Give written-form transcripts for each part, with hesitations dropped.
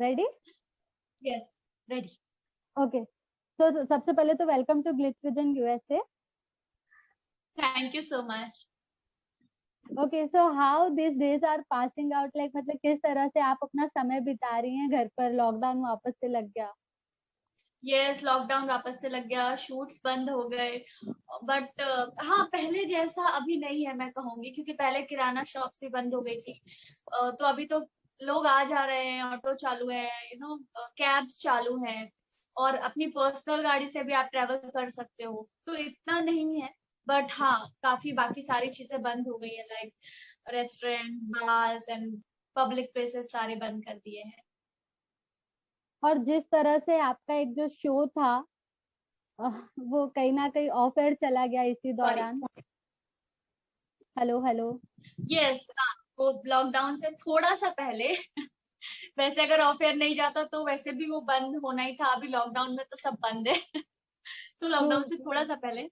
Ready? Yes, ready. Okay, तो सबसे पहले तो welcome to Glitch Vision USA. Thank you so much. Okay, so how this days are passing out, like मतलब किस तरह से आप अपना समय बिता रही हैं घर पर? लॉकडाउन वापस से लग गया। यस, लॉकडाउन वापस से लग गया, शूट्स बंद हो गए। बट हाँ, पहले जैसा अभी नहीं है मैं कहूंगी, क्योंकि पहले किराना शॉप से बंद हो गई थी। तो अभी तो लोग आ जा रहे हैं, ऑटो चालू है, कैब्स चालू हैं, और अपनी पर्सनल गाड़ी से भी आप ट्रेवल कर सकते हो, तो इतना नहीं है। बट हाँ, काफी बाकी सारी चीजें बंद हो गई है, like restaurants, bars and public places सारे बंद कर दिए हैं। और जिस तरह से आपका एक जो शो था वो कहीं ना कहीं ऑफ एयर चला गया इसी सॉरी। दौरान। Hello hello. यस, हाँ, वो लॉकडाउन से थोड़ा सा पहले वैसे अगर ऑफ एयर नहीं जाता तो वैसे भी वो बंद होना ही था। अभी लॉकडाउन में तो सब बंद है तो ट्रू। लॉकडाउन से थोड़ा सा पहले।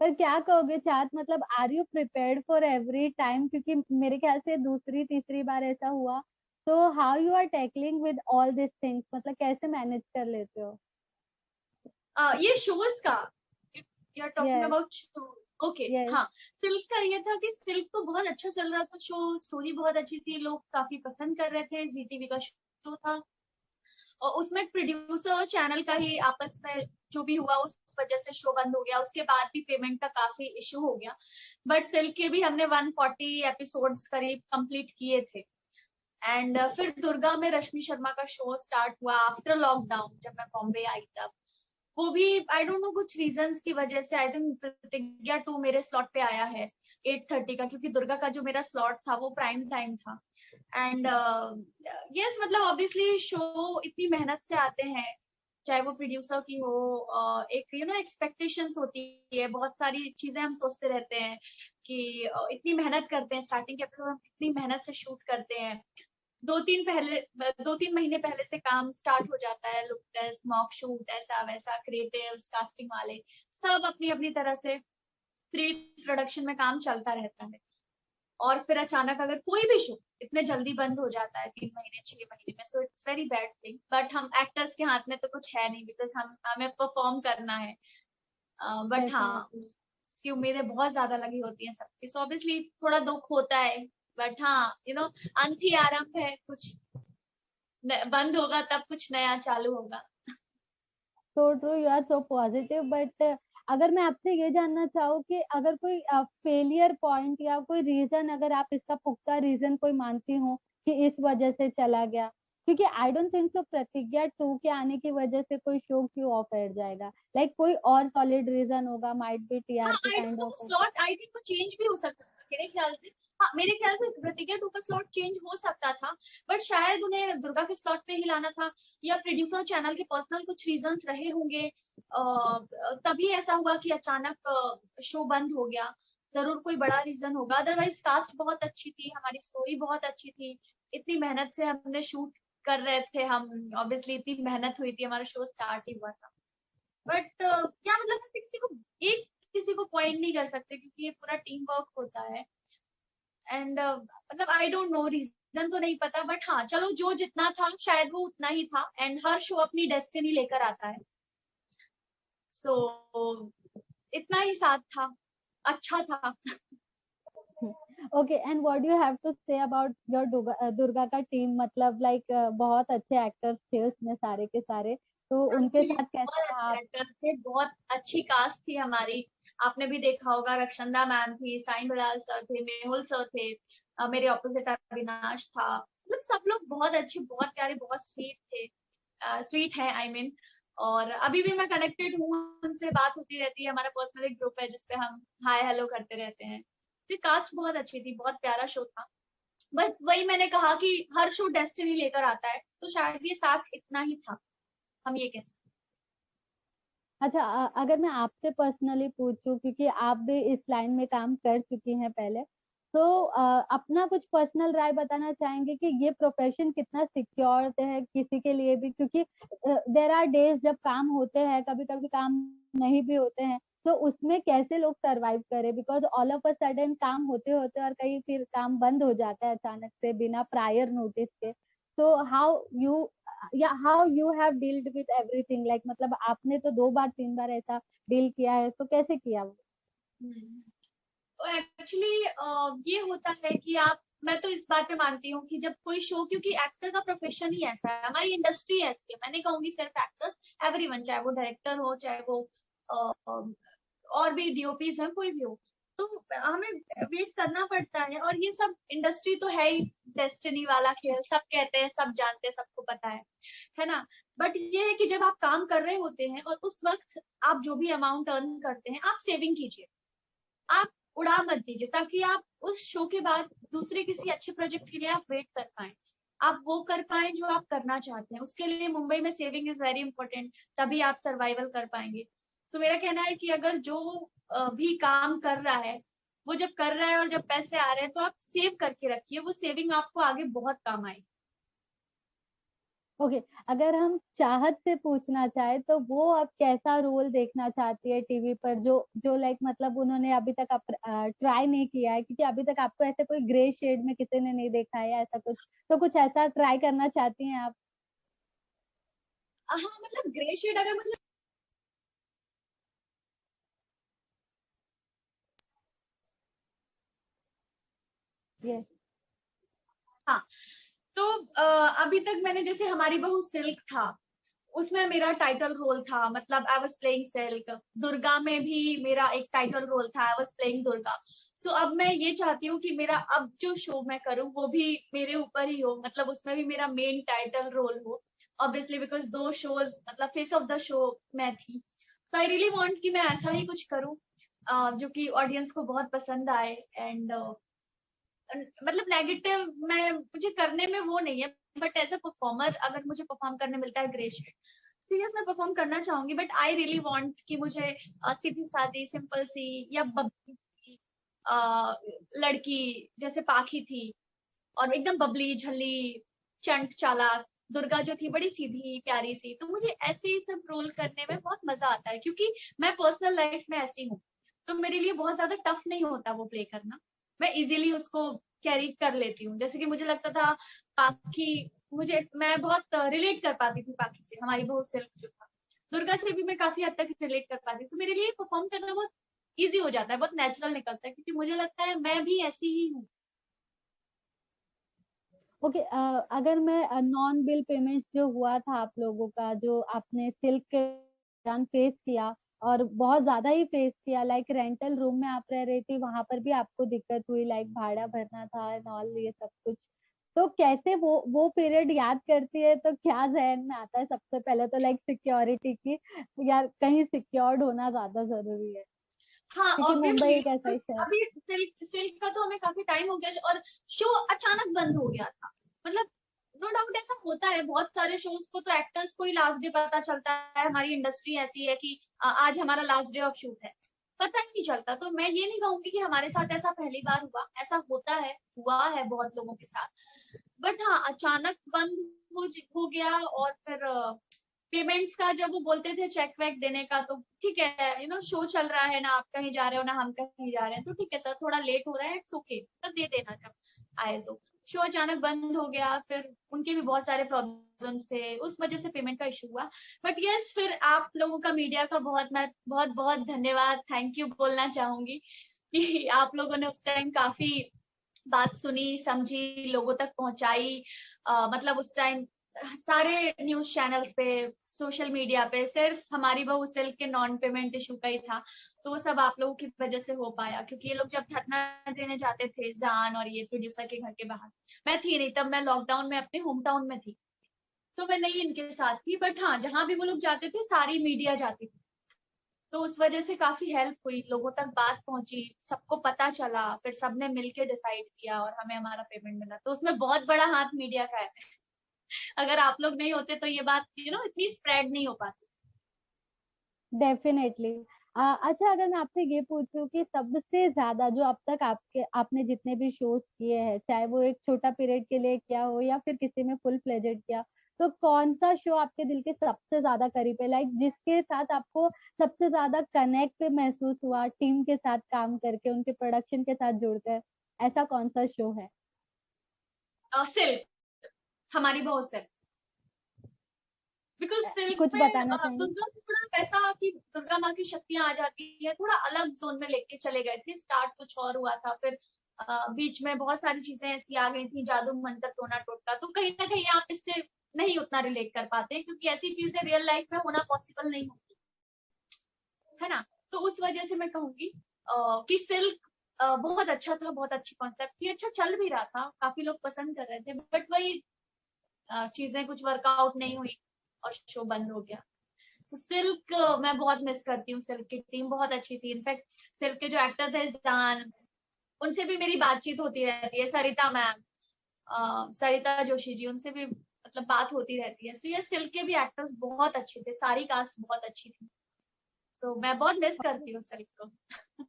पर क्या कहोगे चाहत, मतलब are you prepared for every time? क्योंकि मेरे ख्याल से दूसरी तीसरी बार ऐसा हुआ। तो how you are tackling with all this things, मतलब कैसे मैनेज कर लेते हो? ये शोज का you are talking yes. About shows? Okay, yes. हाँ। सिल्क का ये था कि सिल्क तो बहुत अच्छा चल रहा था शो, स्टोरी बहुत अच्छी थी, लोग काफी पसंद कर रहे थे, जी टीवी का शो था। और उसमें प्रोड्यूसर और चैनल का ही आपस में जो भी हुआ, उस वजह से शो बंद हो गया। उसके बाद भी पेमेंट का काफी इशू हो गया। बट सिल्क के भी हमने 140 एपिसोड्स करीब कंप्लीट किए थे। एंड फिर दुर्गा में रश्मि शर्मा का शो स्टार्ट हुआ आफ्टर लॉकडाउन, जब मैं बॉम्बे आई तब। वो भी आई डोंट नो कुछ रीजंस की वजह से, आई थिंक प्रतिज्ञा 2 मेरे स्लॉट पे आया है 8:30 का, क्योंकि दुर्गा का जो मेरा स्लॉट था वो प्राइम टाइम था। एंड यस, मतलब ऑब्वियसली शो इतनी मेहनत से आते हैं, चाहे वो प्रोड्यूसर की हो, एक एक्सपेक्टेशंस होती है, बहुत सारी चीजें हम सोचते रहते हैं कि इतनी मेहनत करते हैं, स्टार्टिंग के एपिसोड हम कितनी मेहनत से शूट करते हैं। 2-3 महीने पहले से काम स्टार्ट हो जाता है, लुक टेस्ट, मॉक शूट, ऐसा वैसा, क्रिएटिव्स, कास्टिंग वाले सब अपनी अपनी तरह से प्री प्रोडक्शन में काम चलता रहता है। और फिर अचानक अगर कोई भी शो इतने जल्दी बंद हो जाता है 3 महीने 6 महीने में, so it's very bad thing. But हम एक्टर्स के हाथ में तो कुछ है नहीं, बिकॉज हमें परफॉर्म करना है। बट हाँ, डेफिनेटली। उसकी उम्मीदें बहुत ज्यादा लगी होती हैं सबकी, सो ऑब्वियसली थोड़ा दुख होता है। बट हाँ, अंत ही आरंभ है, कुछ बंद होगा तब कुछ नया चालू होगा। So true, you are so positive. But अगर मैं आपसे ये जानना चाहूँ कि अगर कोई फेलियर पॉइंट या कोई रीजन, अगर आप इसका पुख्ता रीजन कोई मानती हो कि इस वजह से चला गया, क्योंकि आई डोंट थिंक सो प्रतिज्ञा 2 के आने की वजह से कोई शो क्यों ऑफ एयर जाएगा। लाइक कोई और सॉलिड रीजन होगा, माइट बी हाँ, TRP I don't kind know, of. Slot I think वो चेंज भी हो सकता था मेरे ख्याल से। हाँ, मेरे ख्याल से प्रतिज्ञा 2 का स्लॉट चेंज हो सकता था, बट शायद उन्हें दुर्गा के स्लॉट पे ही लाना था, या प्रोड्यूसर चैनल के पर्सनल कुछ रीजंस रहे होंगे। तभी ऐसा हुआ कि अचानक शो बंद हो गया। जरूर कोई बड़ा रीजन होगा, अदरवाइज कास्ट बहुत अच्छी थी, हमारी स्टोरी बहुत अच्छी थी, इतनी मेहनत से हमने शूट कर रहे थे हम, ऑब्वियसली इतनी मेहनत हुई थी, हमारा शो स्टार्ट ही हुआ था। बट क्या मतलब, एक किसी को पॉइंट नहीं कर सकते, क्योंकि ये पूरा टीम वर्क होता है। एंड मतलब आई डोंट नो, रीजन तो नहीं पता, बट हाँ चलो, जो जितना था शायद वो उतना ही था, एंड हर शो अपनी डेस्टिनी लेकर आता है। सो इतना ही साथ था, अच्छा था। Okay, and what do you have to say about your Durga का टीम? मतलब लाइक बहुत अच्छे एक्टर्स थे उसमें सारे के सारे, तो उनके एक्चुअली साथ कैसा बहुत रहा? अच्छे एक्टर्स थे, बहुत अच्छी कास्ट थी हमारी। आपने भी देखा होगा, रक्षंदा मैम थी, साईं बलराज सर थे, मेहुल सर थे, मेरे ऑपोजिट अविनाश था। मतलब सब लोग बहुत अच्छे, बहुत प्यारे, बहुत स्वीट थे, स्वीट है आई मीन। और अभी भी मैं कनेक्टेड हूँ उनसे, बात होती रहती है, हमारा पर्सनल एक ग्रुप है जिसपे हम हाय हेलो करते रहते हैं। कास्ट बहुत अच्छी थी, बहुत प्यारा शो था। बस वही मैंने कहा कि हर शो डेस्टिनी लेकर आता है, तो शायद ये साथ इतना ही था, हम ये कह सकते हैं। अच्छा, अगर मैं आपसे पर्सनली पूछूं, क्योंकि आप भी इस लाइन में काम कर चुकी हैं पहले, तो अपना कुछ पर्सनल राय बताना चाहेंगे कि ये प्रोफेशन कितना सिक्योर है किसी के लिए भी? क्योंकि देर आर डेज जब काम होते हैं, कभी कभी काम नहीं भी होते हैं, तो उसमें कैसे लोग सरवाइव करें? Because all of a sudden काम होते होते और कहीं फिर काम बंद हो जाता है अचानक से बिना प्रायर नोटिस के। So how you have dealt with everything, like मतलब आपने तो 2 बार 3 बार ऐसा डील किया है, तो कैसे किया वो? एक्चुअली ये होता है कि मैं तो इस बात पे मानती हूँ कि जब कोई शो, क्योंकि एक्टर का प्रोफेशन ही ऐसा है, हमारी इंडस्ट्री ऐसी है, मैं नहीं कहूंगी सिर्फ एक्टर्स, एवरीवन, चाहे वो डायरेक्टर हो, चाहे वो और भी डीओपीज हैं, कोई भी हो, तो हमें वेट करना पड़ता है। और ये सब इंडस्ट्री तो है ही डेस्टिनी वाला खेल, सब कहते हैं, सब जानते हैं, सबको पता है ना। बट ये है कि जब आप काम कर रहे होते हैं और उस वक्त आप जो भी अमाउंट अर्न करते हैं, आप सेविंग कीजिए, आप उड़ा मत दीजिए, ताकि आप उस शो के बाद दूसरे किसी अच्छे प्रोजेक्ट के लिए आप वेट कर पाए, आप वो कर पाए जो आप करना चाहते हैं। उसके लिए मुंबई में सेविंग इज वेरी इंपॉर्टेंट, तभी आप सर्वाइवल कर पाएंगे। सो मेरा कहना है कि अगर जो भी काम कर रहा है, वो जब कर रहा है और जब पैसे आ रहे हैं, तो आप सेव करके रखिए, वो सेविंग आपको आगे बहुत काम आएगी। ओके, अगर हम चाहत से पूछना चाहे तो वो अब कैसा रोल देखना चाहती है टीवी पर, जो जो लाइक मतलब उन्होंने अभी तक ट्राई नहीं किया है, क्योंकि अभी तक आपको ऐसे कोई ग्रे शेड में किसी ने नहीं देखा है ऐसा कुछ, तो कुछ ऐसा ट्राई करना चाहती हैं आप? हाँ, मतलब ग्रे शेड अगर मुझे ये हाँ, तो अभी तक मैंने, जैसे हमारी बहू सिल्क था, उसमें मेरा टाइटल रोल था, मतलब I was playing silk. Durga में भी मेरा एक टाइटल रोल था, आई वाज प्लेइंग दुर्गा। सो अब मैं ये चाहती हूँ कि मेरा अब जो शो मैं करूँ वो भी मेरे ऊपर ही हो, मतलब उसमें भी मेरा मेन टाइटल रोल हो, ऑब्वियसली, बिकॉज 2 शोज, मतलब फेस ऑफ द शो मैं थी। सो आई रियली वांट कि मैं ऐसा ही कुछ करूँ जो कि ऑडियंस को बहुत पसंद आए। एंड मतलब नेगेटिव मैं, मुझे करने में वो नहीं है, बट एज अ परफॉर्मर अगर मुझे परफॉर्म करने मिलता है ग्रे शेड, सीरियस मैं परफॉर्म करना चाहूंगी। बट आई रियली वांट कि मुझे सीधी सादी सिंपल सी या बबली सी लड़की जैसे पाखी थी, और एकदम बबली झल्ली चंट चालाक दुर्गा जो थी, बड़ी सीधी प्यारी सी, तो मुझे ऐसे ही सब रोल करने में बहुत मजा आता है, क्योंकि मैं पर्सनल लाइफ में ऐसी हूँ, तो मेरे लिए बहुत ज्यादा टफ नहीं होता वो प्ले करना, मैं इजीली उसको कैरी कर लेती हूँ। जैसे कि मुझे लगता था पाखी, मैं बहुत रिलेट कर पाती थी पाखी से, हमारी बहू सिल्क जो था, दुर्गा से भी मैं काफी हद तक रिलेट कर पाती, तो मेरे लिए परफॉर्म करना बहुत इजी हो जाता है, बहुत नेचुरल निकलता है, क्योंकि मुझे लगता है मैं भी ऐसी ही हूँ। ओके, अगर मैं नॉन बिल पेमेंट जो हुआ था आप लोगों का, जो आपने सिल्क के दौरान फेस किया और बहुत ज्यादा ही फेस किया, लाइक रेंटल रूम में आप रह रही थी, वहां पर भी आपको दिक्कत हुई, लाइक भाड़ा भरना था एंड ऑल ये सब कुछ, तो कैसे वो पीरियड याद करती है तो क्या जहन में आता है सबसे पहले? तो लाइक सिक्योरिटी की, यार कहीं सिक्योर्ड होना ज्यादा जरूरी है, हाँ, क्योंकि मुंबई ऑब्वियसली, एक ऐसा ही शहर। अभी सिल्क सिल्क का तो हमें काफी टाइम हो गया, और शो अचानक बंद हो गया था, मतलब नो डाउट ऐसा होता है बहुत सारे शोज को, तो एक्टर्स को ही लास्ट डे पता चलता है, हमारी इंडस्ट्री ऐसी है कि आज हमारा लास्ट डे ऑफ शूट है, पता ही नहीं चलता। तो मैं ये नहीं कहूंगी कि हमारे साथ ऐसा पहली बार हुआ, ऐसा होता है, हुआ है बहुत लोगों के साथ। बट हाँ, अचानक बंद हो गया, और फिर पेमेंट्स का जब वो बोलते थे चेक वेक देने का, तो ठीक है, शो चल रहा है ना, आप कहीं जा रहे हो ना हम कहीं जा रहे हैं, तो ठीक है सर, थोड़ा लेट हो रहा है, इट्स ओके, तो दे देना जब आए तो। शो अचानक बंद हो गया, फिर उनके भी बहुत सारे प्रॉब्लम्स थे, उस वजह से पेमेंट का इशू हुआ। बट यस, फिर आप लोगों का, मीडिया का मैं बहुत बहुत धन्यवाद, थैंक यू बोलना चाहूंगी कि आप लोगों ने उस टाइम काफी बात सुनी, समझी, लोगों तक पहुंचाई। मतलब उस टाइम सारे न्यूज चैनल्स पे, सोशल मीडिया पे सिर्फ हमारी बहू सिल्क के नॉन पेमेंट इशू का ही था, तो वो सब आप लोगों की वजह से हो पाया, क्योंकि ये लोग जब धरना देने जाते थे, जान और ये प्रोड्यूसर के घर के बाहर, मैं थी नहीं तब, मैं लॉकडाउन में अपने होम टाउन में थी, तो मैं नहीं इनके साथ थी। बट हाँ, जहां भी वो लोग जाते थे सारी मीडिया जाती थी, तो उस वजह से काफी हेल्प हुई, लोगों तक बात पहुंची, सबको पता चला, फिर सबने मिलके डिसाइड किया और हमें हमारा पेमेंट मिला, तो उसमें बहुत बड़ा हाथ मीडिया का है। अगर आप लोग नहीं होते तो ये बात इतनी स्प्रेड नहीं हो पाती। डेफिनेटली। अच्छा, अगर मैं आपसे ये पूछूं कि सबसे ज्यादा जो अब तक आपने जितने भी शोज किए हैं, चाहे वो एक छोटा पीरियड के लिए किया हो या फिर किसी में फुल फ्लेजेड किया, तो कौन सा शो आपके दिल के सबसे ज्यादा करीब है, लाइक जिसके साथ आपको सबसे ज्यादा कनेक्ट महसूस हुआ टीम के साथ काम करके, उनके प्रोडक्शन के साथ जुड़कर, ऐसा कौन सा शो है? सिल्क, हमारी बहुत से, बिकॉज सिल्क कुछ में बताना चाहेंगे? दुर्गा थोड़ा वैसा कि दुर्गा माँ की शक्तियां आ जाती है, थोड़ा अलग जोन में लेके चले गए थे। स्टार्ट कुछ और हुआ था, फिर बीच में बहुत सारी चीजें ऐसी आ गई थी, जादू मंत्र टोना टोटका, तो कहीं ना कहीं आप इससे नहीं उतना रिलेट कर पाते हैं, क्योंकि ऐसी चीजें रियल लाइफ में होना पॉसिबल नहीं होती है ना। तो उस वजह से मैं कहूंगी कि सिल्क बहुत अच्छा था, बहुत अच्छी कॉन्सेप्ट थी, अच्छा चल भी रहा था, काफी लोग पसंद कर रहे थे, बट वही चीजें कुछ वर्कआउट नहीं हुई और शो बंद हो गया। तो सिल्क मैं बहुत मिस करती हूँ, सिल्क की टीम बहुत अच्छी थी। इनफैक्ट सिल्क के जो एक्टर थे जान, उनसे भी मेरी बातचीत होती रहती है, सरिता मैम, सरिता जोशी जी, उनसे भी मतलब बात होती रहती है। सो ये सिल्क के भी एक्टर्स बहुत अच्छे थे, सारी कास्ट बहुत अच्छी थी। सो मैं बहुत मिस करती हूँ सिल्क को।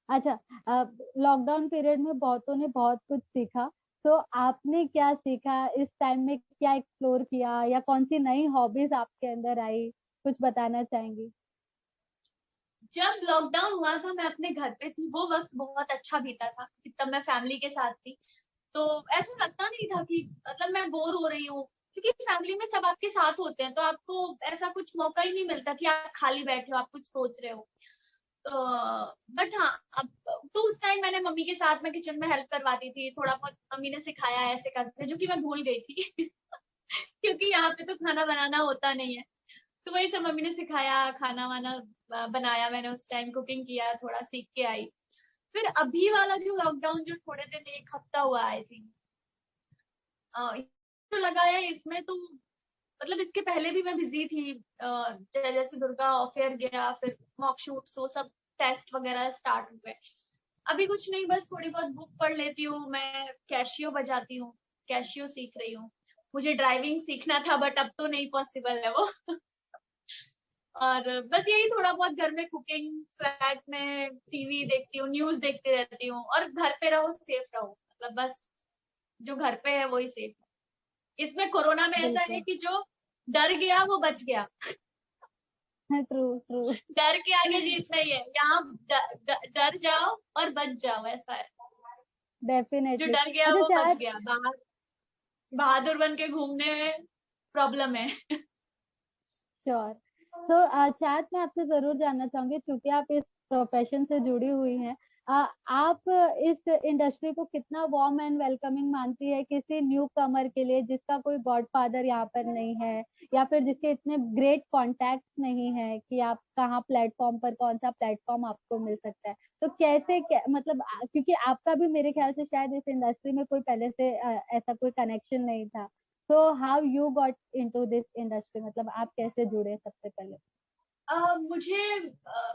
अच्छा, लॉकडाउन पीरियड में बहुतों ने बहुत कुछ सीखा, तो आपने क्या सीखा इस टाइम में, क्या एक्सप्लोर किया, या कौन सी नई हॉबीज आपके अंदर आई, कुछ बताना चाहेंगी? जब लॉकडाउन हुआ था मैं अपने घर पे थी, वो वक्त बहुत अच्छा बीता था, तब मैं फैमिली के साथ थी। तो ऐसा लगता नहीं था कि मतलब मैं बोर हो रही हूँ, क्योंकि फैमिली में सब आपके साथ होते हैं, तो आपको ऐसा कुछ मौका ही नहीं मिलता कि आप खाली बैठे हो, आप कुछ सोच रहे हो। तो बट हाँ, अब तो उस टाइम मैंने मम्मी के साथ मैं किचन में हेल्प करवाती थी, थोड़ा बहुत मम्मी ने सिखाया ऐसे करते, जो कि मैं भूल गई थी क्योंकि यहाँ पे तो खाना बनाना होता नहीं है। तो वही सब मम्मी ने सिखाया, खाना वाना बनाया, मैंने उस टाइम कुकिंग किया, थोड़ा सीख के आई। फिर अभी वाला जो लॉकडाउन, जो थोड़े दिन, एक हफ्ता हुआ आई थी, तो लगा है इसमें तो, मतलब इसके पहले भी मैं बिजी थी, जैसे दुर्गा फेयर गया, फिर मॉक शूट्स, वो सब टेस्ट वगैरह स्टार्ट हुए। अभी कुछ नहीं, बस थोड़ी बहुत बुक पढ़ लेती हूँ, मैं कैशियो बजाती हूँ, कैशियो सीख रही हूँ। मुझे ड्राइविंग सीखना था, बट अब तो नहीं पॉसिबल है वो और बस यही थोड़ा बहुत घर में कुकिंग, फ्लैट में टीवी देखती हूँ, न्यूज देखती रहती हूँ, और घर पे रहो सेफ रहो, मतलब बस जो घर पे है वही सेफ है। इसमें कोरोना में ऐसा है बिल्कुल। कि जो डर गया वो बच गया ट्रू ट्रू। डर के आगे जीतना ही है यहाँ, डर जाओ और बच जाओ, ऐसा है। जो डेफिनेटली। डर गया अच्छा वो बच चार, गया, बाहर बहादुर बन के घूमने में प्रॉब्लम है श्योर। सो चाहत मैं आपसे जरूर जानना चाहूंगी, क्योंकि आप इस प्रोफेशन से जुड़ी हुई हैं, आप इस इंडस्ट्री को कितना वार्म एंड वेलकमिंग मानती है किसी न्यू कमर के लिए, जिसका कोई गॉडफादर यहाँ पर नहीं है, या फिर जिसके इतने ग्रेट कॉन्टैक्ट नहीं है कि आप कहाँ प्लेटफॉर्म पर, कौन सा प्लेटफॉर्म आपको मिल सकता है, तो कैसे मतलब क्योंकि आपका भी मेरे ख्याल से शायद इस इंडस्ट्री में कोई पहले से ऐसा कोई कनेक्शन नहीं था, तो how you got into this industry, मतलब आप कैसे जुड़े सबसे पहले? मुझे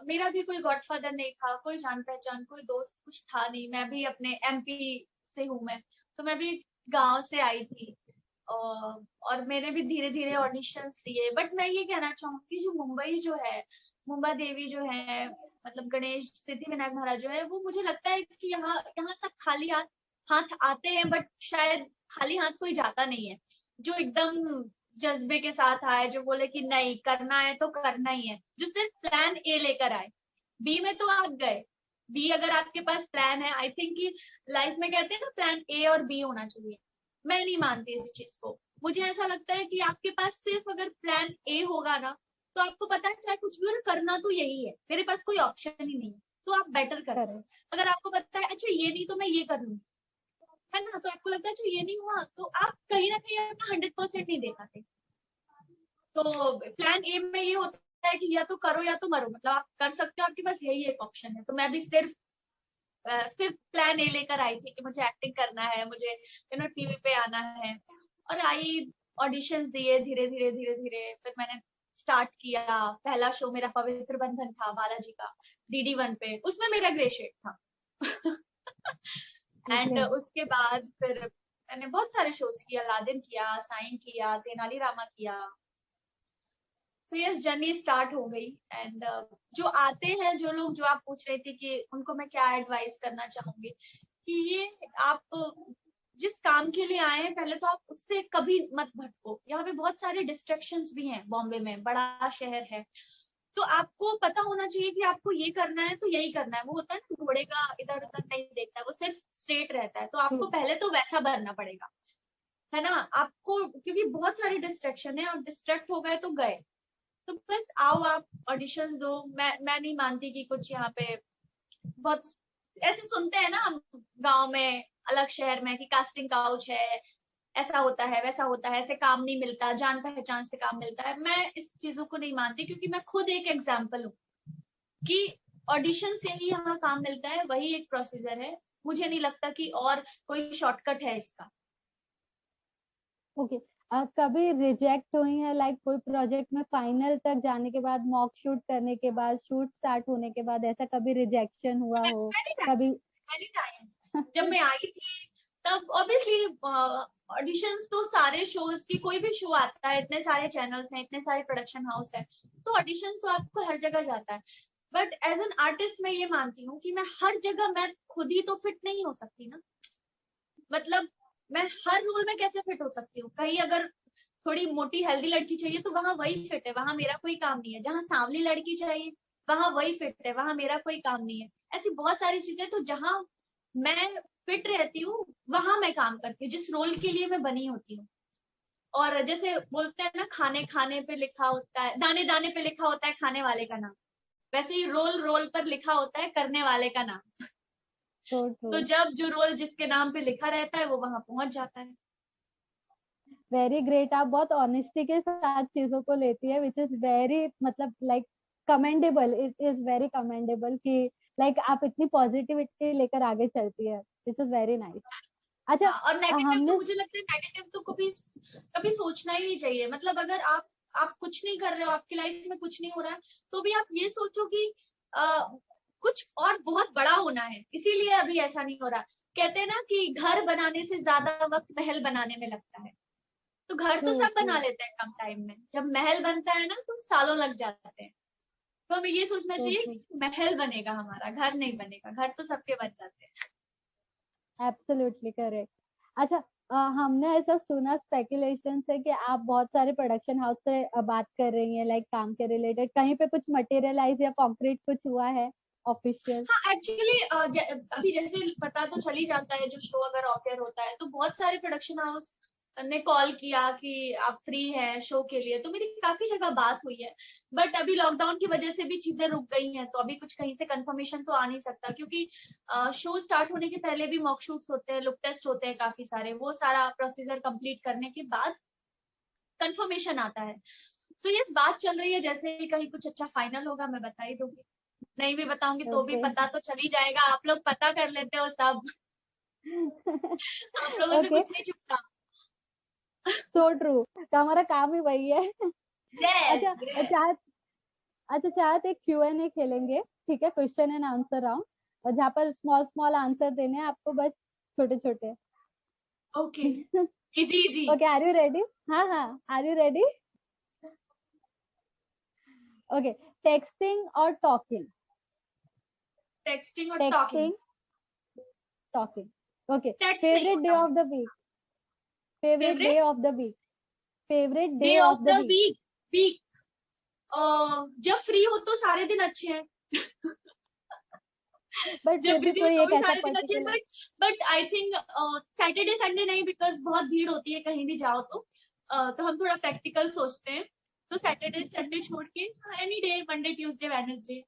मेरा भी कोई गॉडफादर नहीं था, कोई जान पहचान, कोई दोस्त कुछ था नहीं। मैं भी अपने एमपी से हूँ मैं, तो मैं भी गांव से आई थी, और मैंने भी धीरे धीरे ऑडिशंस दिए। बट मैं ये कहना चाहूंगी, जो मुंबई जो है, मुंबा देवी जो है, मतलब गणेश सिद्धिविनायक महाराज जो है, वो मुझे लगता है कि यहाँ यहाँ सब खाली हाथ हाथ आते हैं, बट शायद खाली हाथ कोई जाता नहीं है। जो एकदम जज्बे के साथ आए, जो बोले कि नहीं करना है तो करना ही है, जो सिर्फ प्लान ए लेकर आए। बी में तो आप गए, बी अगर आपके पास प्लान है, आई थिंक कि लाइफ में कहते हैं ना, प्लान ए और बी होना चाहिए। मैं नहीं मानती इस चीज को। मुझे ऐसा लगता है कि आपके पास सिर्फ अगर प्लान ए होगा ना, तो आपको पता है चाहे कुछ भी हो, करना तो यही है, मेरे पास कोई ऑप्शन ही नहीं है, तो आप बेटर करते हो। करेक्ट। अगर आपको पता है अच्छा ये नहीं तो मैं ये कर लूंगी, है ना, तो आपको लगता है अच्छा ये नहीं हुआ, तो आप कहीं ना कहीं अपना 100% नहीं दे पाते। तो प्लान ए में ये होता है कि या तो करो या तो मरो, मतलब आप कर सकते हो, आपके पास यही एक ऑप्शन है। तो मैं भी सिर्फ प्लान ए लेकर आई थी कि मुझे एक्टिंग करना है, मुझे टीवी पे आना है, और आई, ऑडिशंस दिए, धीरे धीरे धीरे धीरे फिर मैंने स्टार्ट किया। पहला शो मेरा पवित्र बंधन था बालाजी का, DD1 पे, उसमें मेरा ग्रे शेड था एंड ओके। उसके बाद फिर मैंने बहुत सारे शोज किया, अलादीन किया, साइन किया, तेनाली रामा किया। सो यस, जर्नी स्टार्ट हो गई। एंड जो आते हैं, जो लोग, जो आप पूछ रहे थे कि उनको मैं क्या एडवाइस करना चाहूंगी, कि ये आप जिस काम के लिए आए हैं, पहले तो आप उससे कभी मत भटको। यहाँ पे बहुत सारे डिस्ट्रैक्शंस भी हैं, बॉम्बे में बड़ा शहर है, तो आपको पता होना चाहिए कि आपको ये करना है तो यही करना है। वो होता है ना, घोड़े का इधर उधर नहीं देखता, वो सिर्फ स्ट्रेट रहता है, तो आपको पहले तो वैसा बनना पड़ेगा। है ना, आपको क्योंकि बहुत सारे डिस्ट्रैक्शन है, आप डिस्ट्रैक्ट हो गए तो गए। तो बस आओ, आप ऑडिशंस दो। मैं नहीं मानती कि कुछ यहाँ पे बहुत ऐसे सुनते हैं ना हम गांव में, अलग शहर में, कि कास्टिंग काउच है, ऐसा होता है वैसा होता है, ऐसे काम नहीं मिलता, जान पहचान से काम मिलता है। मैं इस चीजों को नहीं मानती, क्योंकि मैं खुद एक एग्जाम्पल हूँ कि ऑडिशन से ही यहाँ काम मिलता है, वही एक प्रोसीजर है। मुझे नहीं लगता कि और कोई शॉर्टकट है इसका। ओके। कभी रिजेक्ट हुई है लाइक कोई प्रोजेक्ट में फाइनल तक जाने के बाद, मॉक शूट करने के बाद, शूट स्टार्ट होने के बाद, ऐसा कभी रिजेक्शन हुआ हो कभी? Many times. जब मैं आई थी तब ऑब्वियसली ऑडिशंस तो सारे शोज की, कोई भी शो आता है, इतने सारे चैनल्स हैं, इतने सारे प्रोडक्शन हाउस है, तो ऑडिशंस तो आपको हर जगह जाता है। बट एज एन आर्टिस्ट मैं ये मानती हूँ कि मैं हर जगह, मैं खुद ही तो फिट नहीं हो सकती ना। मतलब मैं हर रोल में कैसे फिट हो सकती हूँ? कहीं अगर थोड़ी मोटी हेल्दी लड़की चाहिए तो वहां वही फिट है, वहां मेरा कोई काम नहीं है। जहां सांवली लड़की चाहिए वहां वही फिट है, वहां मेरा कोई काम नहीं है। ऐसी बहुत सारी चीजें, तो जहां मैं फिट रहती हूँ वहां मैं काम करती हूँ, जिस रोल के लिए मैं बनी होती हूँ। और जैसे बोलते हैं ना, खाने खाने पे लिखा होता है, दाने दाने पे लिखा होता है खाने वाले का नाम, वैसे ही रोल रोल पर लिखा होता है करने वाले का नाम। तो तो जब जो रोल जिसके नाम पे लिखा रहता है वो वहां पहुंच जाता है। वेरी ग्रेट, आप बहुत ऑनेस्टी के साथ चीजों को लेती है, विच इज वेरी मतलब like commendable. It is very commendable कि लाइक आप इतनी पॉजिटिविटी लेकर आगे चलती है, विच इज वेरी नाइस। अच्छा, हाँ, और नेगेटिव तो हमने मुझे लगता है, नेगेटिव तो कभी कभी सोचना ही नहीं चाहिए। मतलब अगर आप कुछ नहीं कर रहे हो, आपकी लाइफ में कुछ नहीं हो रहा है, तो भी आप ये सोचो कि कुछ और बहुत बड़ा होना है, इसीलिए अभी ऐसा नहीं हो रहा। कहते हैं ना कि घर बनाने से ज्यादा वक्त महल बनाने में लगता है। तो घर तो ट्रू सब ट्रू बना लेते हैं कम टाइम में, जब महल बनता है ना तो सालों लग जाते हैं। तो हमें ये सोचना ट्रू चाहिए ट्रू, कि महल बनेगा हमारा, घर नहीं बनेगा। घर तो सबके बन जाते हैं। Absolutely correct. अच्छा, हमने ऐसा सुना स्पेकुलेशन है कि आप बहुत सारे प्रोडक्शन हाउस से बात कर रही हैं लाइक काम के रिलेटेड, कहीं पे कुछ मटेरियलाइज या कॉन्क्रीट कुछ हुआ है ऑफिशियल? हाँ एक्चुअली अभी जैसे पता तो चल ही जाता है, जो शो अगर ऑफेयर होता है तो बहुत सारे प्रोडक्शन हाउस ने कॉल किया कि आप फ्री हैं शो के लिए, तो मेरी काफी जगह बात हुई है। बट अभी लॉकडाउन की वजह से भी चीजें रुक गई हैं, तो अभी कुछ कहीं से कंफर्मेशन तो आ नहीं सकता, क्योंकि शो स्टार्ट होने के पहले भी मॉक शूट्स होते हैं, लुक टेस्ट होते हैं काफी सारे, वो सारा प्रोसीजर कंप्लीट करने के बाद कंफर्मेशन आता है। तो ये बात चल रही है, जैसे ही कहीं कुछ अच्छा फाइनल होगा मैं बता ही दूंगी। नहीं भी बताऊंगी तो भी ओके। पता तो चल ही जाएगा, आप लोग पता कर लेते हो सब। आप लोगों से ओके, कुछ नहीं छुपता। सो ट्रू, तो हमारा काम ही वही है। यस अच्छा, चाहे अच्छा चाहे एक Q&A खेलेंगे, ठीक है, क्वेश्चन एंड आंसर राउंड, और जहाँ पर स्मॉल स्मॉल आंसर देने हैं आपको, बस छोटे छोटे। Okay, easy easy. Okay, are you ready? हाँ हाँ, are you ready? Okay, texting और टॉकिंग? टेक्सटिंग और talking. Texting, talking. Okay, text नहीं फेवरेट डे होता ऑफ मुझे। The week? Favourite day favourite of the week? Favourite day day of of the the week? Week. Week जब फ्री हो तो सारे दिन अच्छे हैं। बट जब फिर भी बिजी हो कोई तो एक भी ऐसा सारे दिन अच्छे हैं, particular? But I think Saturday Sunday नहीं, बिकॉज बहुत भीड़ होती है कहीं भी जाओ तो हम थोड़ा प्रैक्टिकल सोचते हैं। तो सैटरडे संडे छोड़ के any day, Monday Tuesday Wednesday.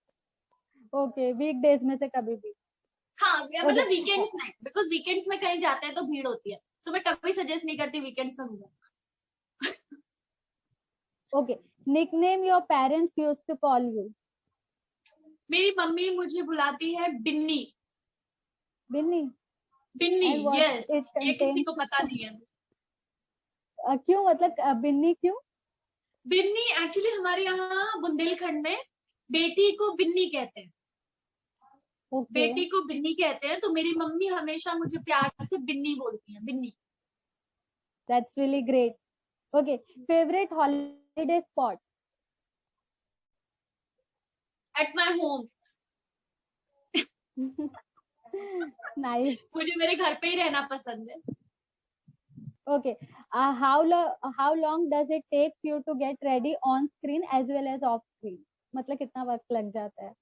Okay, week days में से कभी भी? हाँ ओके मतलब वीकेंड्स नहीं, बिकॉज वीकेंड्स में कहीं जाते हैं तो भीड़ होती है, तो मैं कभी सजेस्ट नहीं करती वीकेंड्स में घूमो। Okay, nickname your parents used to call you? मेरी मम्मी मुझे बुलाती है Binni. Binni? Binni, and what yes. It ये किसी कंटेन्स? को पता नहीं है। क्यों, मतलब बिन्नी क्यों? बिन्नी एक्चुअली हमारे यहाँ बुंदेलखंड में बेटी को बिन्नी कहते हैं। ओके, बेटी को बिन्नी कहते हैं, तो मेरी मम्मी हमेशा मुझे प्यार से बिन्नी बोलती है, Binni. That's really great. Okay, favourite holiday spot? At my home. Nice. मुझे मेरे घर पे ही रहना पसंद है। Okay, how long does it takes you to get ready on screen as well as off screen? मतलब कितना वक्त लग जाता है?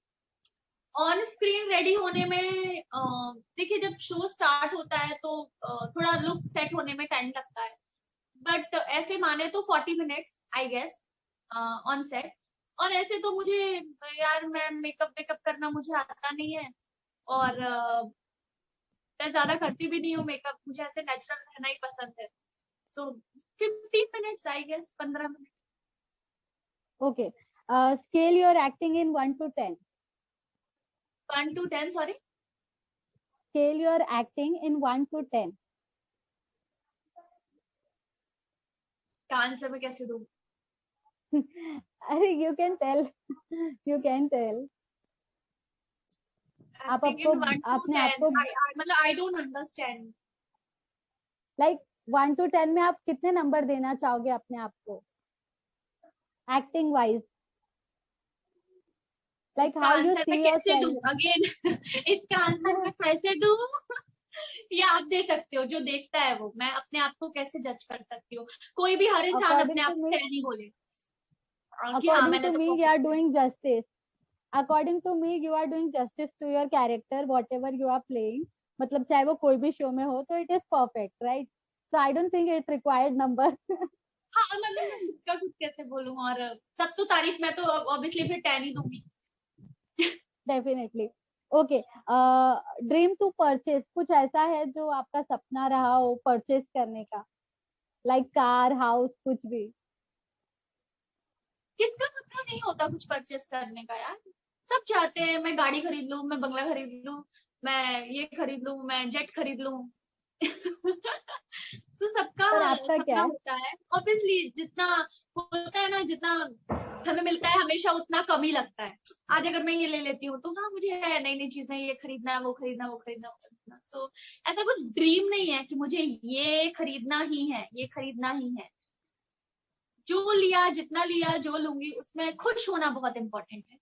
ऑन स्क्रीन रेडी होने में देखिए, जब शो स्टार्ट होता है तो थोड़ा लुक सेट होने में टाइम लगता है। बट ऐसे माने तो 40 minutes I guess on set. और ऐसे तो मुझे यार, मैं मेकअप वेकअप करना मुझे आता नहीं है, और मैं ज्यादा करती भी नहीं हूँ मेकअप, मुझे ऐसे नेचुरल रहना ही पसंद है। So 15 minutes I guess, 15 minute. Okay. Scale your acting in 1 to 10. 1 to 10, sorry. Scale your acting in 1 to 10. इसका आंसर मैं कैसे दूँ? You can tell. You can tell. आप एक्टिंग आपको इन 1 to अपने आप 10, को मतलब I don't understand. Like 1 to 10 में आप कितने नंबर देना चाहोगे अपने आप को एक्टिंग वाइज, लाइक इसका हाउ यू आंसर मैं सी कैसे दूँ योरसेल्फ? अगेन? इसका आंसर मैं कैसे दूँ? ये आप दे सकते हो, जो देखता है वो। मैं अपने आप को कैसे जज कर सकती हूँ? कोई भी, हर इंसान अपने अकॉर्डिंग आप टू को मी, नहीं बोले कि हाँ according मैंने to तो me you बहुत are किया है। doing justice. According to me you are doing justice to your character whatever you are playing. मतलब चाहे वो कोई भी शो में हो तो it is perfect, right? So I don't think it required number. हाँ, मतलब मैं खुद का खुद कैसे बोलूँ? और सब तो तारीफ, मैं तो ऑब्वियसली फिर 10 ही दूंगी। Definitely. Okay. Dream to purchase, कुछ ऐसा है जो आपका सपना रहा हो परचेज करने का, लाइक कार, हाउस, कुछ भी? किसका सपना नहीं होता कुछ परचेस करने का यार? सब चाहते हैं मैं गाड़ी खरीद लूं, मैं बंगला खरीद लूं, मैं ये खरीद लूं, मैं जेट खरीद लूं। तो सबका पर आपका क्या सपना है? होता है ऑब्वियसली। जितना होता है ना, जितना हमें मिलता है हमेशा उतना कम ही लगता है। आज अगर मैं ये ले लेती हूँ तो हाँ, मुझे है नई नई चीजें, ये खरीदना है, वो खरीदना, वो खरीदना, वो खरीदना। सो ऐसा कुछ ड्रीम नहीं है कि मुझे ये खरीदना ही है, ये खरीदना ही है। जो लिया, जितना लिया, जो लूंगी उसमें खुश होना बहुत इंपॉर्टेंट है।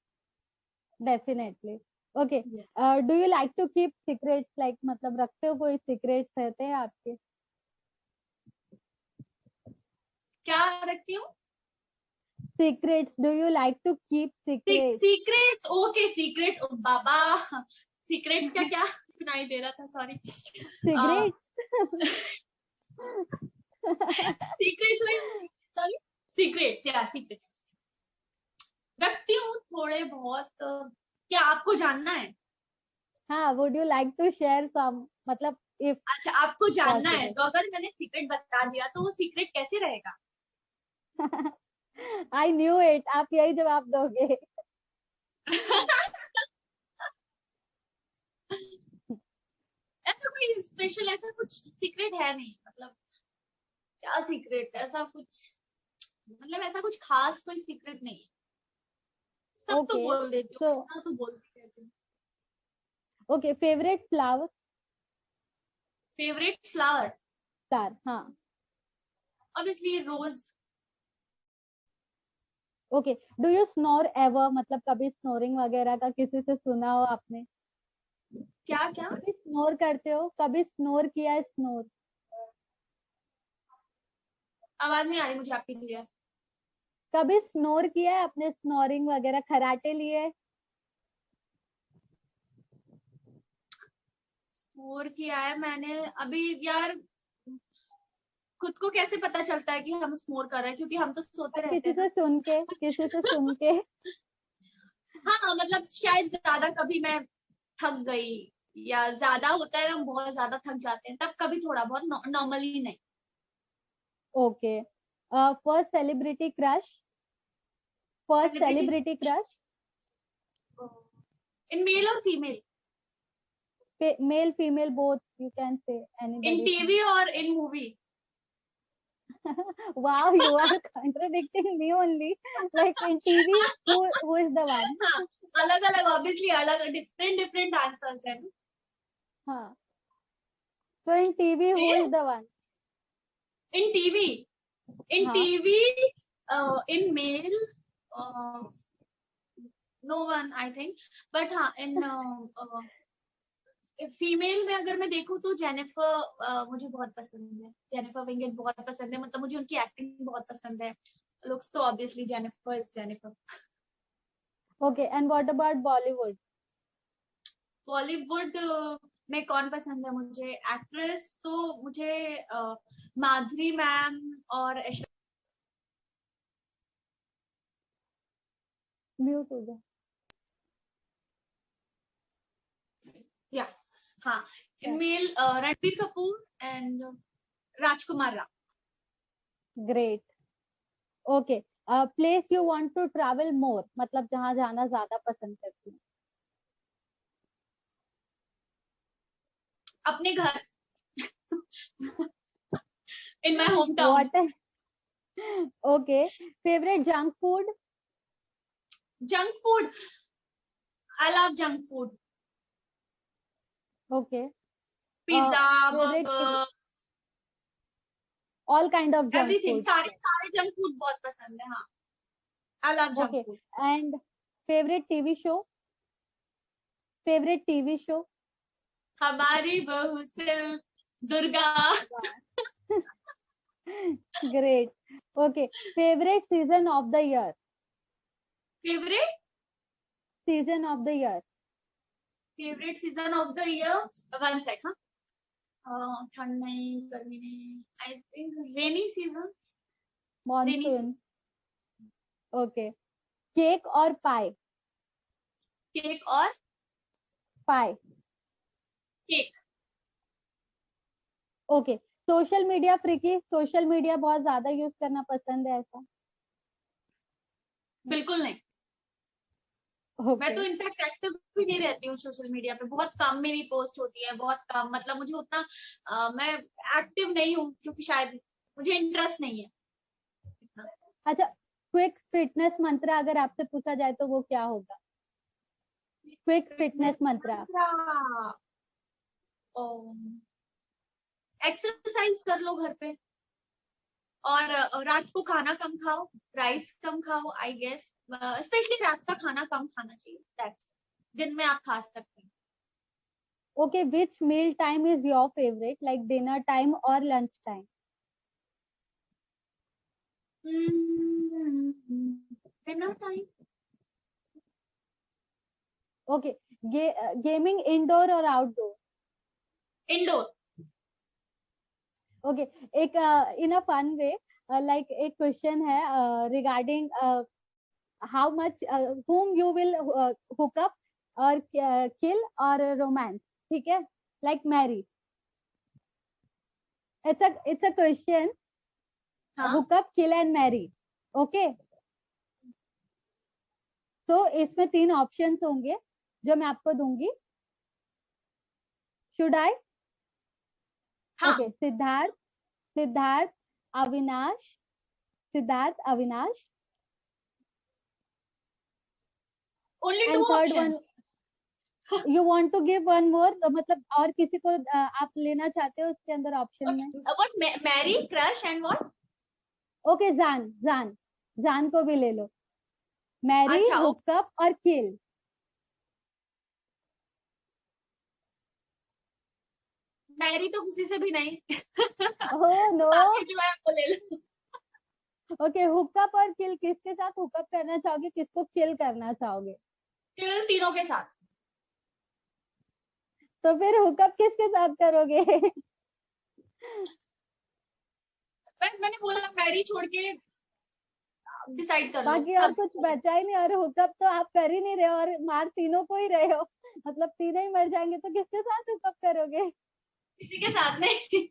Definitely. Okay. Yes. Do you like to keep secrets, like मतलब रखते हो कोई सीक्रेट्स रहते हैं आपके? क्या रखती हूँ? Secrets, do you like to keep secrets? Secrets, okay secrets, बाबा। सीक्रेट्स का क्या सुनाई दे रहा था, सॉरी। सिगरेट्स? सीक्रेट्स में, सॉरी, सीक्रेट्स या सीक्रेट रखती हूँ थोड़े बहुत। क्या आपको जानना है? हाँ, would you like to share some, मतलब इफ अच्छा, आपको जानना है पॉसिबल? तो अगर मैंने सीक्रेट बता दिया तो वो सीक्रेट कैसे रहेगा? आई न्यू इट, आप यही जवाब दोगे। ऐसा कोई स्पेशल, ऐसा कुछ सीक्रेट है नहीं, मतलब क्या सीक्रेट, ऐसा कुछ, मतलब ऐसा कुछ खास कोई सीक्रेट नहीं है। सब तो ओके, बोल देती हूँ, सो इतना तो बोलती रहती हूँ। Okay, favourite flower? Favourite flower, star, हाँ। Obviously rose. Okay, do you snore ever, मतलब कभी स्नोरिंग वगैरह का किसी से सुना हो आपने? क्या क्या? कभी स्नोर करते हो, कभी स्नोर किया है, स्नोर? आवाज नहीं आ रही मुझे आपकी क्लियर। कभी स्नोर किया है अपने, स्नोरिंग वगैरह खराटे लिए है? स्कोर किया है मैंने अभी यार। खुद को कैसे पता चलता है कि हम स्कोर कर रहे हैं, क्योंकि हम तो सोते रहते किसी हैं ना। से सुन के, किसी से सुन के? हाँ, मतलब शायद ज्यादा कभी मैं थक गई, या ज्यादा होता है ना, हम बहुत ज्यादा थक जाते हैं, तब कभी थोड़ा बहुत, नॉर्मली नहीं। Okay. First celebrity crush, first celebrity celebrity crush? In male और female? Male female both, you can say in anybody. TV और in movie? Wow, you are contradicting me only. Like in TV, who is the one? हाँ, अलग अलग, obviously अलग, different different answers है। हाँ, so in TV, who is the one? In TV, in हाँ, TV, in male, no one I think. But हाँ, in female में अगर मैं देखूँ तो जेनिफर मुझे बहुत पसंद है। जेनिफर विंगेट बहुत पसंद है, मतलब मुझे उनकी एक्टिंग बहुत पसंद है। लुक्स तो obviously Jennifer is Jennifer. okay. And what about Bollywood? Bollywood में कौन पसंद है मुझे? एक्ट्रेस तो मुझे माधुरी मैम और म्यूट हो जा। या हाँ, male Ranbir Kapoor and Rajkummar Rao. Great. Okay, place you want to travel more, मतलब जहाँ जाना ज्यादा पसंद करती हूँ। अपने घर in my home town. What? Okay, favourite junk food? Junk food, I love junk food. Okay, pizza, favourite, burger, all kind of junk everything, food. सारे सारे जंक फूड बहुत पसंद है। हाँ, I love junk okay, food. And favourite TV show? Favourite TV show? हमारी बहू सिर्फ दुर्गा। Great. Okay, favourite season of the year? Favourite season of the year? Favourite season of the year, one sec. हाँ, ठंड नहीं, गर्मी नहीं, I think rainy season. Rainy monsoon. Season. Okay, cake और पाई? केक और pie. Cake. Okay, social media freaky? Social media बहुत ज्यादा use करना पसंद है ऐसा? बिल्कुल नहीं। मैं तो ओके, इनफैक्ट एक्टिव भी नहीं रहती हूँ सोशल मीडिया पे, बहुत कम मेरी पोस्ट होती है, बहुत कम, मतलब मुझे उतना मैं एक्टिव नहीं हूँ क्योंकि शायद मुझे इंटरेस्ट नहीं है इतना। अच्छा, क्विक फिटनेस मंत्र अगर आपसे पूछा जाए तो वो क्या होगा? क्विक फिटनेस मंत्र। एक्सरसाइज कर लो घर पे, और रात को खाना कम खाओ, राइस कम खाओ, आई गेस स्पेशली रात का खाना कम खाना चाहिए, दैट्स, दिन में आप खा सकते हैं। Okay, which meal time is your favourite, like dinner time और lunch time? Dinner time. Okay, gaming indoor और आउटडोर? इंडोर। ओके, एक in a fun way, like एक क्वेश्चन है regarding how much whom you will hook up और kill और romance, ठीक है, like marry. It's a question. हाँ, Hook up, kill and marry. Okay. So इसमें 3 options होंगे जो मैं आपको दूंगी. Should I? हाँ। Okay, Siddharth, Avinash, only two and third option. one you want to give one more, तो मतलब और किसी को आप लेना चाहते हो उसके अंदर ऑप्शन में? What, marry, crush and what? Okay, जान को भी ले लो. मैरी, अच्छा, हुकअप और किल. मैरी तो किसी से भी नहीं। Oh no. बाकी जो है वो ले लो। ओके, हुकअप और किल, किसके साथ हुकअप करना चाहोगे, किसको किल करना चाहोगे? किल तीनों के साथ। तो फिर हुकअप किसके साथ करोगे? मैंने बोला मैरी छोड़ के डिसाइड कर लो। बाकी और कुछ बचा ही नहीं, और हुकअप तो आप कर ही नहीं रहे हो और मार तीनों को ही रहे हो, मतलब तीनों ही मर जाएंगे, तो किसके साथ हुकअप करोगे? किसी के साथ नहीं।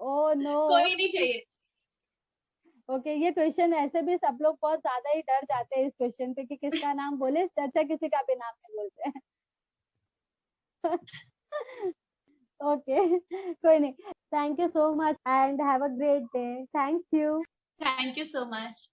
Oh no. कोई नहीं चाहिए। ओके, ये क्वेश्चन ऐसे भी सब लोग बहुत ज्यादा ही डर जाते हैं इस क्वेश्चन पे कि किसका नाम बोले, इससे अच्छा किसी का भी नाम नहीं बोलते हैं. ओके, कोई नहीं. Thank you so much and have a great day. Thank you. Thank you so much.